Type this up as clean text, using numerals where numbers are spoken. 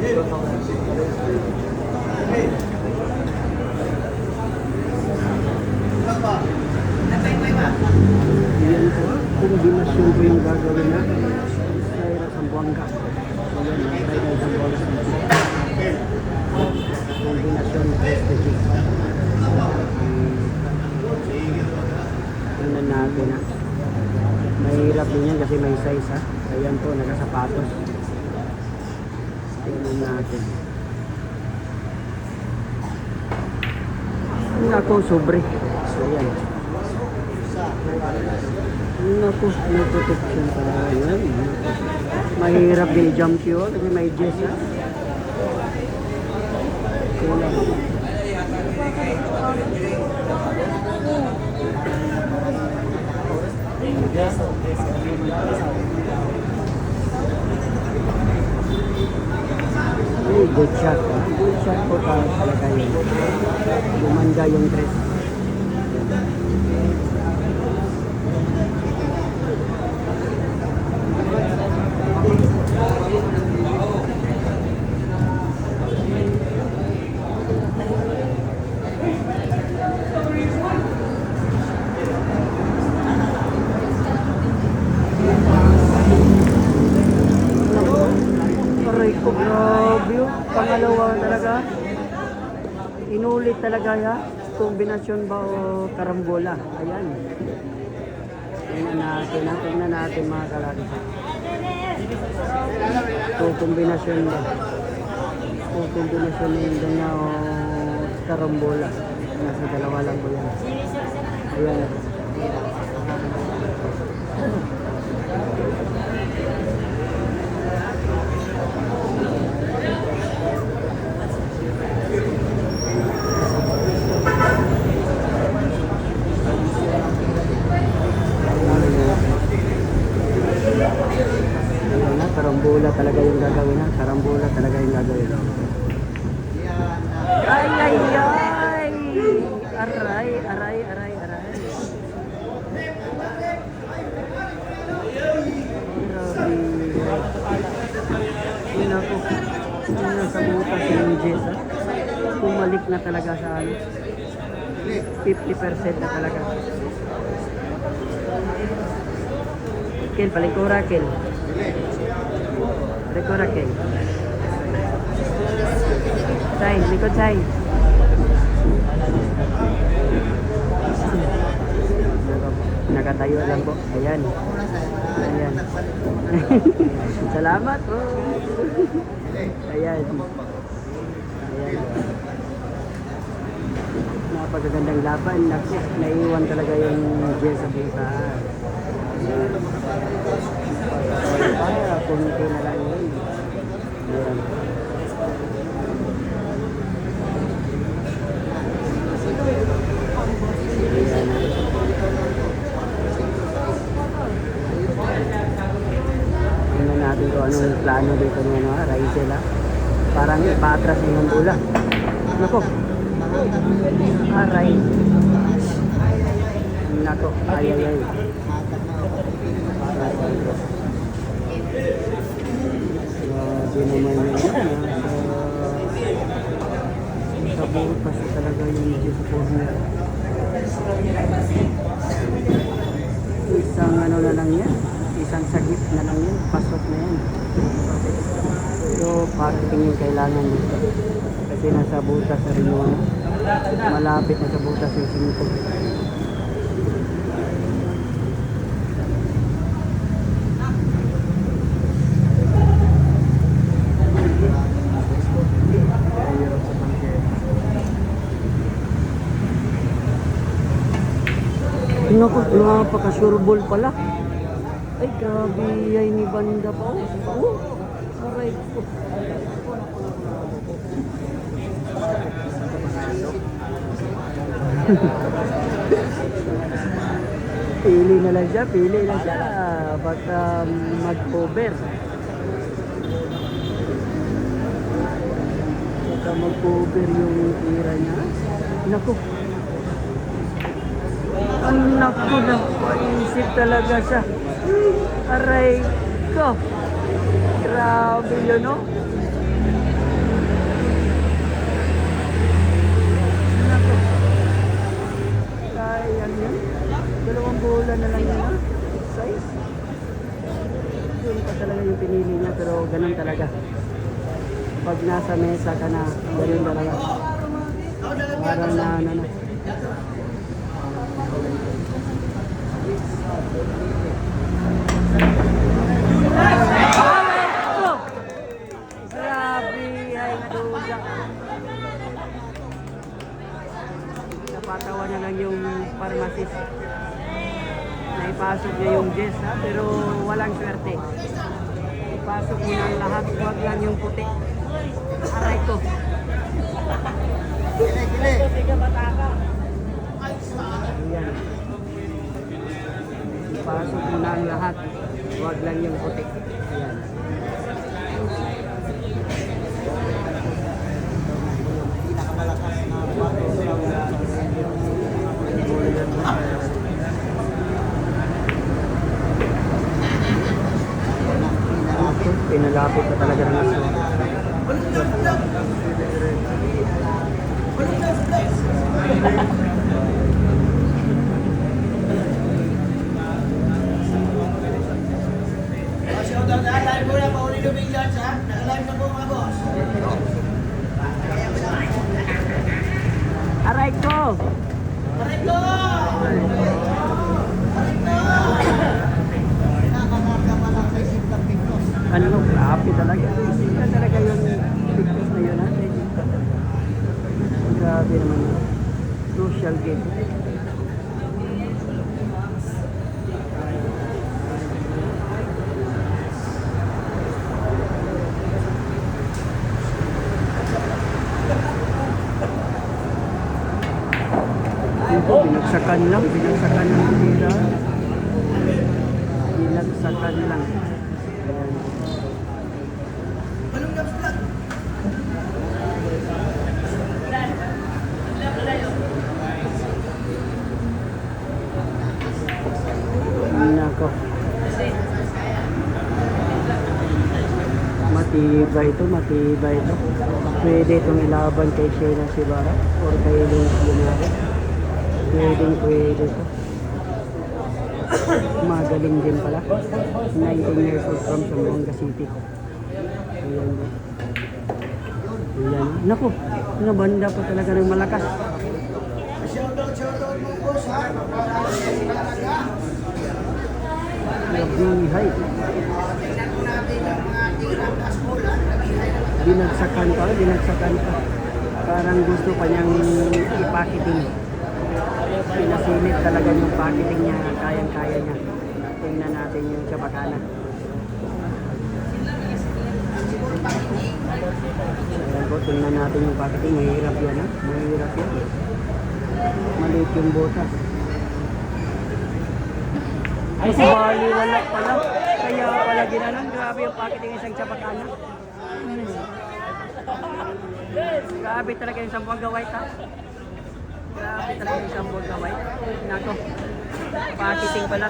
Yan po, kombinasyon po yung gagawin natin sa Zamboanga. Ayan, try na Zamboanga. Kombinasyon ng SPG. Tingnan natin ha. Mahirap din yan kasi may size ha. Ayan po, nakasapatos. Tingnan natin. Naku, sobre. Ayan. Naku, may protection pa. Ayan. Mahirap din i-jump yun kasi may jess ha. Kulang. Ay, good shot. Good shot po talaga yun. Gumanda yung dress. Aray ko, grabe yun. Pangalawa talaga. Inulit talaga ya. Kombinasyon ba o karambola? Ayan. Tingnan natin mga kalaki. So, kombinasyon ba? So, kombinasyon yung ganyan o karambola. Nasa dalawa lang po yan. Ayan. Karambola talaga yung gagawin ha. Karambola talaga yung gagawin. Ay, ay, ay! Aray, aray, aray, aray. Grabe. Yun ako. Yun nasa butas yung Jess ha. Pumalik na talaga sa ano. 50% na talaga. Kel, palikura, Kel. Palikura, Kel. Chay, likod, Chay. Nakatayo lang po. Ayan. Ayan. Salamat po. Ayan. Ayan. Napagagandang laban. Naiwan talaga yung Jess sa busa. Para kunti na lang yun. Ayan. Tingnan natin kung anong plano dito ng ano, Raizel ha. Parang ipatras yung bola. Nako. Aray. Nako. Ay, ay, ay. Grabe naman yun. Sa butas talaga yung Jess corner. Isang ano na lang yan. Isang sagip na lang yan. Pasok na yan. So, parking yung kailangan dito. Kasi nasa butas na rin yung malapit na sa butas yung 5. Naku, napaka-sureball pala. Ay, grabe, ay ni banda pa. Oh, aray ko. Pili na lang siya, pili na siya. Baka mag-cover. Baka mag-cover yung tira niya. Naku. Ang naku na, paisip talaga siya. Aray ko. Grabe yun, no? Pag nasa mesa ka na, ganun talaga. Parang na ano na. Oh! Grabe, ay naduga. Napatawa na lang yung pharmacist. Naipasok niya yung Jess, ha? Pero walang swerte. Ipasok mo na ang lahat, huwag lang yung puti. Aray ko. Ayan. Ipasok mo na ang lahat, huwag lang yung puti. Ayan. Pinakamalakas na bato Pinalapit na talaga ng aso. Aray ko! Ano, grabe talaga. Isipin talaga yung pictures na yun, ha? Grabe naman yun. Social game. Ito, binagsakan lang. Binagsakan lang nila. Binagsakan lang. Nako. Matibay ito, matibay ito. Pwede itong ilaban kay Shayna Sibara or kay Luz Lunare. Pwede ito. Magaling din pala. 19 years old from Zamboanga City. Ayan. Ayan. Naku, nabanda pa talaga ng malakas. Nabihay. Binagsakan ka. Parang gusto pa niyang ipakiting. Pinasilip talaga yung pakiting niya, kayang-kaya niya. Tingnan natin yung Chabacana. Ayan po, tingnan natin yung pakiting. Mahirap yan, ha? Mahirap yan. Maliit yung botas. Ay, si Bali wala pala. Kaya pala ginanon. Grabe yung pakiting isang Chabacana. Grabe talaga yung Zamboanga White, ha? Grabe talaga yung Zamboanga White. Nako, pakiting pala.